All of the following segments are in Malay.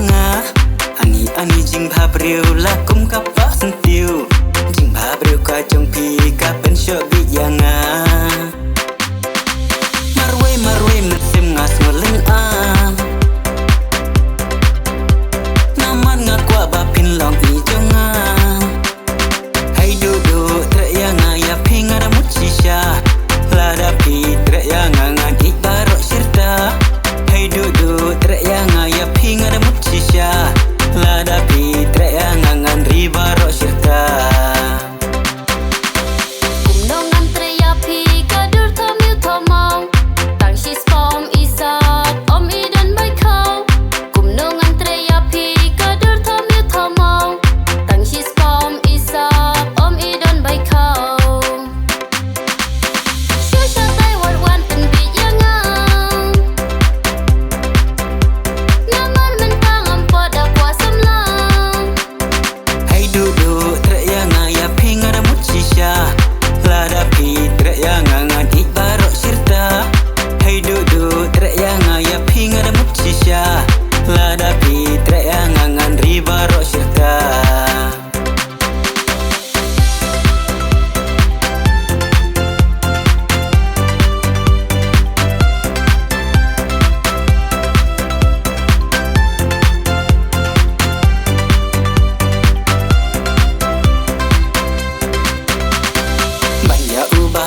manga ani jing bha briu la kum ka pa sentiu jing bha briu ka jong pi ka pen sho bi yanga marwe mesim ngas ngoleng a naman nga kwa ba pin long i jonga hai du tre yanga ya pinga ra muchisha la da pi tre yanga nga di baro sirta hai du tre yanga ya pinga ra muchisha la da pi tre yanga ngan ri baro sirta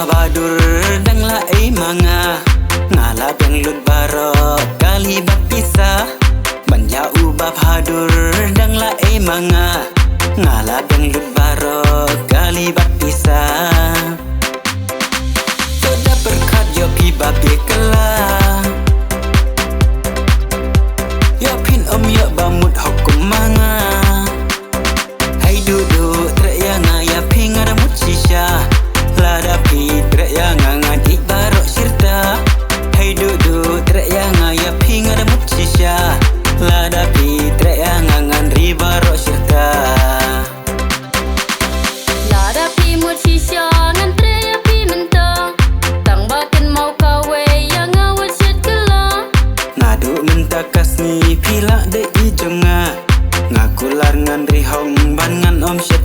Badur dang la ai manga ngala beng lut baro kali bapisa banja ubah badur dang la ai manga ngala beng lut baro kali bapisa sudah berkat yo pi babe kala yo pin yo bamut hukum manga hai dudu tre yanga ya pingara muchisha lada pi tre yanga ngadi baro sirta hai dudu tre yanga ya pinga da muchisha lada pi tre yanga ngan ri baro sirta lada pi muchisha ngan tre ya pi menta tang baken mau kawe yang awal syet kala ngadu menta kasni pila de i jonga ngakular ngan ri hong ban ngan om syet